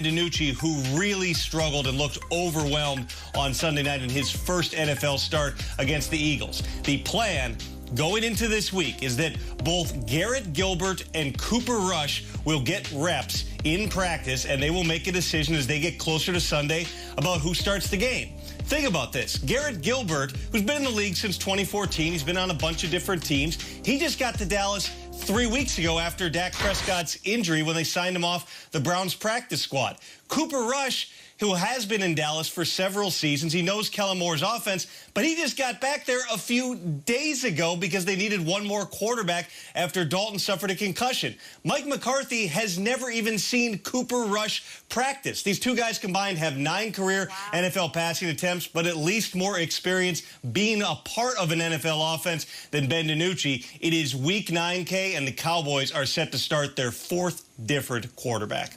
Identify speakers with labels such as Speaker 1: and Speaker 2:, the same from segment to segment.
Speaker 1: DiNucci, who really struggled and looked overwhelmed on Sunday night in his first NFL start against the Eagles. The plan going into this week is that both Garrett Gilbert and Cooper Rush will get reps in practice, and they will make a decision as they get closer to Sunday about who starts the game. Think about this. Garrett Gilbert, who's been in the league since 2014, he's been on a bunch of different teams. He just got to Dallas 3 weeks ago after Dak Prescott's injury when they signed him off the Browns practice squad. Cooper Rush, who has been in Dallas for several seasons, he knows Kellen Moore's offense, but he just got back there a few days ago because they needed one more quarterback after Dalton suffered a concussion. Mike McCarthy has never even seen Cooper Rush practice. These two guys combined have 9 career NFL passing attempts, but at least more experience being a part of an NFL offense than Ben DiNucci. It is week 9, and the Cowboys are set to start their 4th different quarterback.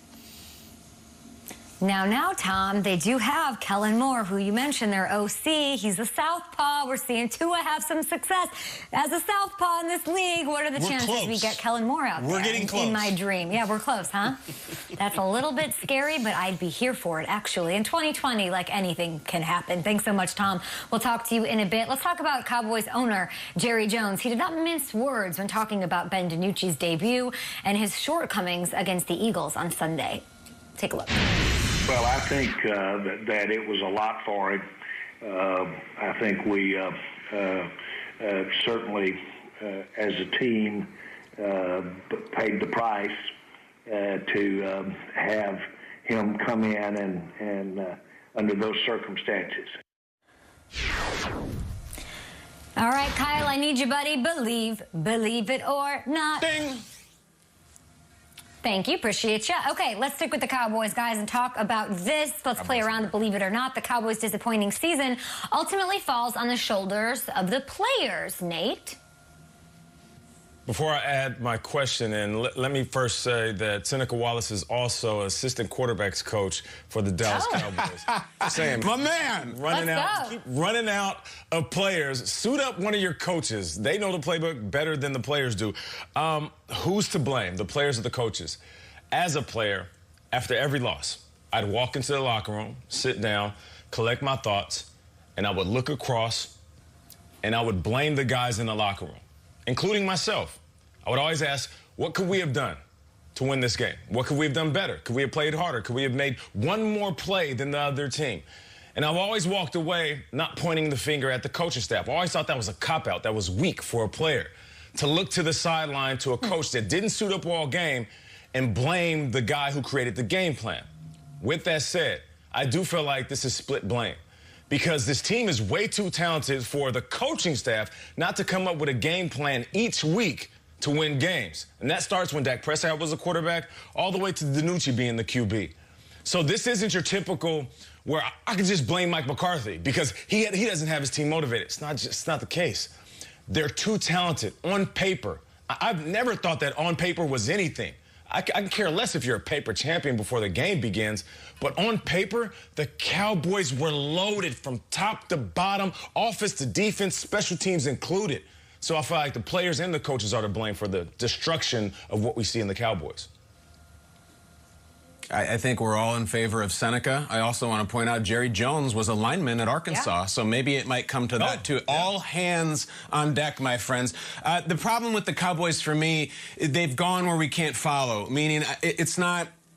Speaker 2: Now, Tom, they do have Kellen Moore, who you mentioned, their OC. He's a southpaw. We're seeing Tua have some success as a southpaw in this league. What are the chances we get Kellen Moore out there?
Speaker 1: We're getting close.
Speaker 2: In my dream. Yeah, we're close, huh? That's a little bit scary, but I'd be here for it, actually. In 2020, like anything can happen. Thanks so much, Tom. We'll talk to you in a bit. Let's talk about Cowboys owner Jerry Jones. He did not mince words when talking about Ben DiNucci's debut and his shortcomings against the Eagles on Sunday. Take a look.
Speaker 3: Well, I think that it was a lot for him. I think we certainly, as a team, paid the price to have him come in and under those circumstances.
Speaker 2: All right, Kyle, I need you, buddy. Believe it or not.
Speaker 1: Ding.
Speaker 2: Thank you. Appreciate you. Okay, let's stick with the Cowboys, guys, and talk about this. Let's play around, believe it or not. The Cowboys' disappointing season ultimately falls on the shoulders of the players. Nate?
Speaker 4: Before I add my question in, let me first say that Seneca Wallace is also assistant quarterbacks coach for the Dallas Cowboys. Saying,
Speaker 5: my man,
Speaker 4: keep running out of players. Suit up one of your coaches. They know the playbook better than the players do. Who's to blame, the players or the coaches? As a player, after every loss, I'd walk into the locker room, sit down, collect my thoughts, and I would look across, and I would blame the guys in the locker room, including myself. I would always ask, what could we have done to win this game? What could we have done better? Could we have played harder? Could we have made one more play than the other team? And I've always walked away not pointing the finger at the coaching staff. I always thought that was a cop-out, that was weak for a player, to look to the sideline to a coach that didn't suit up all game and blame the guy who created the game plan. With that said, I do feel like this is split blame, because this team is way too talented for the coaching staff not to come up with a game plan each week to win games. And that starts when Dak Prescott was a quarterback, all the way to DiNucci being the QB. So this isn't your typical where I can just blame Mike McCarthy because he doesn't have his team motivated. It's not the case. They're too talented on paper. I've never thought that on paper was anything. I can care less if you're a paper champion before the game begins, but on paper, the Cowboys were loaded from top to bottom, offense to defense, special teams included. So I feel like the players and the coaches are to blame for the destruction of what we see in the Cowboys.
Speaker 5: I think we're all in favor of Seneca. I also want to point out Jerry Jones was a lineman at Arkansas, so maybe it might come to that too. Yeah. All hands on deck, my friends. The problem with the Cowboys for me, they've gone where we can't follow, meaning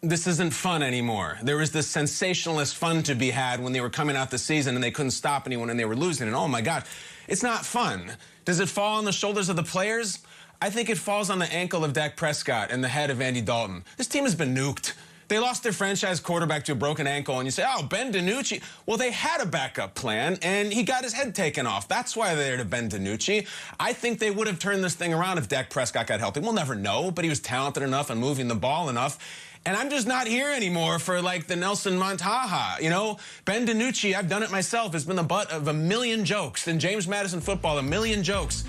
Speaker 5: this isn't fun anymore. There was this sensationalist fun to be had when they were coming out the season and they couldn't stop anyone and they were losing. And oh my God, it's not fun. Does it fall on the shoulders of the players? I think it falls on the ankle of Dak Prescott and the head of Andy Dalton. This team has been nuked. They lost their franchise quarterback to a broken ankle, and you say, oh, Ben DiNucci. Well, they had a backup plan, and he got his head taken off. That's why they're to Ben DiNucci. I think they would have turned this thing around if Dak Prescott got healthy. We'll never know, but he was talented enough and moving the ball enough. And I'm just not here anymore for, like, the Nelson Montaha. You know, Ben DiNucci, I've done it myself, has been the butt of a million jokes. In James Madison football, a million jokes.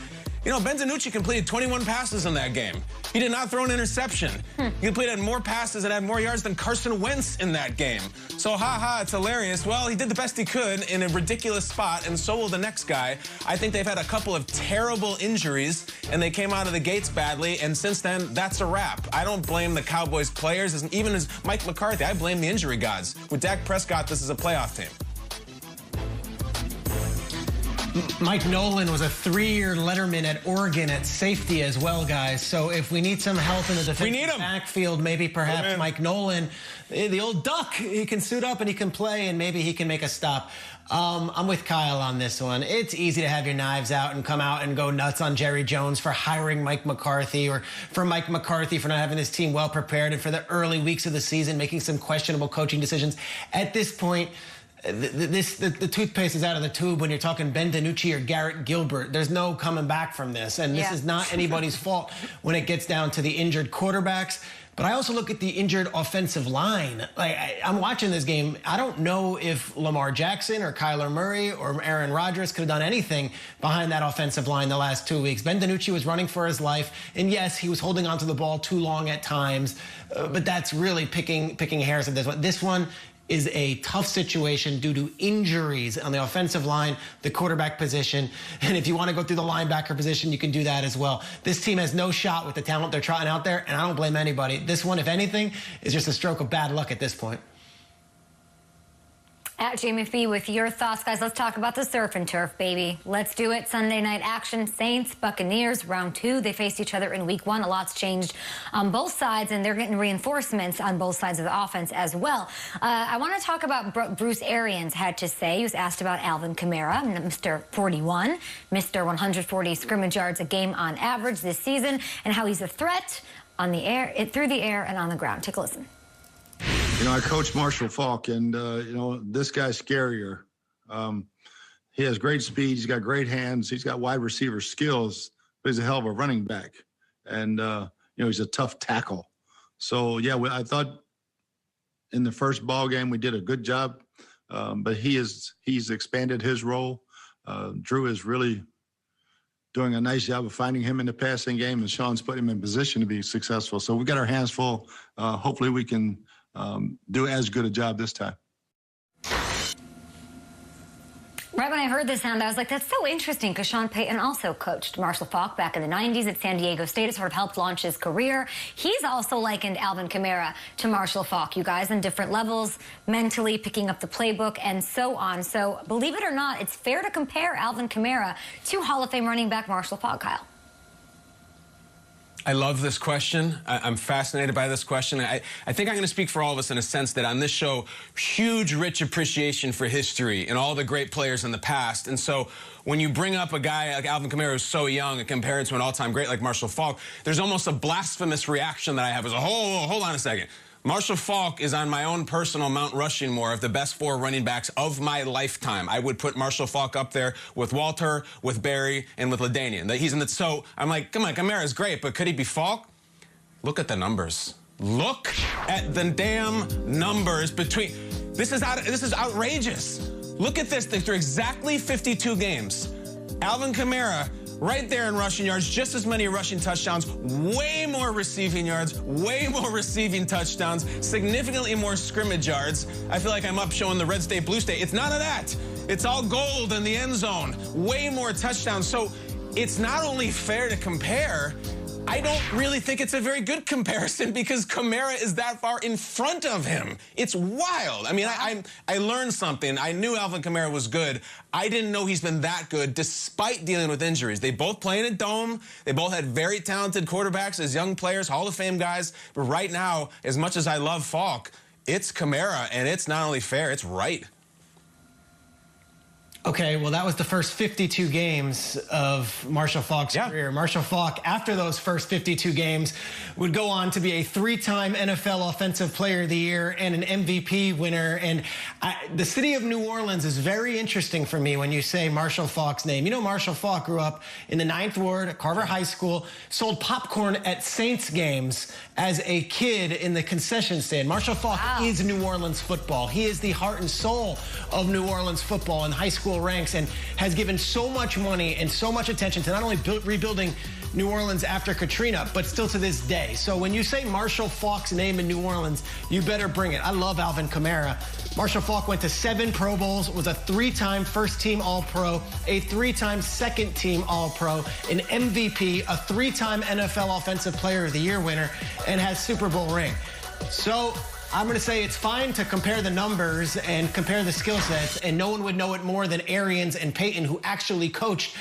Speaker 5: You know, Ben DiNucci completed 21 passes in that game. He did not throw an interception. He completed more passes and had more yards than Carson Wentz in that game. So, it's hilarious. Well, he did the best he could in a ridiculous spot, and so will the next guy. I think they've had a couple of terrible injuries, and they came out of the gates badly, and since then, that's a wrap. I don't blame the Cowboys players, even as Mike McCarthy. I blame the injury gods. With Dak Prescott, this is a playoff team.
Speaker 6: Mike Nolan was a 3-year letterman at Oregon at safety as well, guys. So if we need some help in the defensive backfield, maybe perhaps Mike Nolan, the old duck, he can suit up and he can play, and maybe he can make a stop. I'm with Kyle on this one. It's easy to have your knives out and come out and go nuts on Jerry Jones for hiring Mike McCarthy, or for Mike McCarthy for not having his team well prepared, and for the early weeks of the season making some questionable coaching decisions. At this point, the toothpaste is out of the tube when you're talking Ben DiNucci or Garrett Gilbert. There's no coming back from this, and this is not anybody's fault when it gets down to the injured quarterbacks. But I also look at the injured offensive line. I'm watching this game. I don't know if Lamar Jackson or Kyler Murray or Aaron Rodgers could have done anything behind that offensive line the last 2 weeks. Ben DiNucci was running for his life, and yes, he was holding onto the ball too long at times, but that's really picking hairs at this one. This one is a tough situation due to injuries on the offensive line, the quarterback position, and if you want to go through the linebacker position, you can do that as well. This team has no shot with the talent they're trotting out there, and I don't blame anybody. This one, if anything, is just a stroke of bad luck at this point.
Speaker 2: At Jamie Fee with your thoughts, guys. Let's talk about the surf and turf, baby. Let's do it. Sunday night action. Saints, Buccaneers, round 2. They faced each other in week 1. A lot's changed on both sides, and they're getting reinforcements on both sides of the offense as well. I want to talk about Bruce Arians had to say. He was asked about Alvin Kamara, Mr. 41, Mr. 140 scrimmage yards a game on average this season, and how he's a threat on the air, through the air, and on the ground. Take a listen.
Speaker 7: You know, I coach Marshall Faulk, and, you know, this guy's scarier. He has great speed. He's got great hands. He's got wide receiver skills, but he's a hell of a running back. And, you know, he's a tough tackle. So, yeah, I thought in the first ball game we did a good job, but he's expanded his role. Drew is really doing a nice job of finding him in the passing game, and Sean's put him in position to be successful. So we got our hands full. Hopefully we can do as good a job this time.
Speaker 2: Right when I heard this sound, I was like, that's so interesting, because Sean Payton also coached Marshall Faulk back in the 90s at San Diego State. It sort of helped launch his career. He's also likened Alvin Kamara to Marshall Faulk, you guys, on different levels, mentally picking up the playbook and so on. So believe it or not, it's fair to compare Alvin Kamara to Hall of Fame running back Marshall Faulk, Kyle.
Speaker 5: I love this question. I'm fascinated by this question. I think I'm going to speak for all of us in a sense that on this show, huge, rich appreciation for history and all the great players in the past. And so when you bring up a guy like Alvin Kamara who's so young and compare it to an all-time great like Marshall Faulk, there's almost a blasphemous reaction that I have. Hold on a second. Marshall Faulk is on my own personal Mount Rushmore of the best 4 running backs of my lifetime. I would put Marshall Faulk up there with Walter, with Barry, and with LaDainian. He's in the, so I'm like, come on, Kamara's great, but could he be Faulk? Look at the numbers. Look at the damn numbers between. This is outrageous. Look at this. Through exactly 52 games, Alvin Kamara right there in rushing yards, just as many rushing touchdowns, way more receiving yards, way more receiving touchdowns, significantly more scrimmage yards. I feel like I'm up showing the red state, blue state. It's none of that. It's all gold in the end zone. Way more touchdowns. So it's not only fair to compare, I don't really think it's a very good comparison because Kamara is that far in front of him. It's wild. I mean, I learned something. I knew Alvin Kamara was good. I didn't know he's been that good despite dealing with injuries. They both play in a dome. They both had very talented quarterbacks as young players, Hall of Fame guys. But right now, as much as I love Faulk, it's Kamara, and it's not only fair, it's right.
Speaker 6: Okay, well, that was the first 52 games of Marshall Faulk's career. Marshall Faulk, after those first 52 games, would go on to be a 3-time NFL Offensive Player of the Year and an MVP winner. And the city of New Orleans is very interesting for me when you say Marshall Faulk's name. You know, Marshall Faulk grew up in the 9th Ward at Carver High School, sold popcorn at Saints games as a kid in the concession stand. Marshall Faulk is New Orleans football. He is the heart and soul of New Orleans football and high school incredible ranks and has given so much money and so much attention to not only rebuilding New Orleans after Katrina, but still to this day. So when you say Marshall Faulk's name in New Orleans, you better bring it. I love Alvin Kamara. Marshall Faulk went to 7 Pro Bowls, was a 3-time first-team All-Pro, a 3-time second-team All-Pro, an MVP, a 3-time NFL Offensive Player of the Year winner, and has Super Bowl ring. So I'm going to say it's fine to compare the numbers and compare the skill sets, and no one would know it more than Arians and Peyton, who actually coached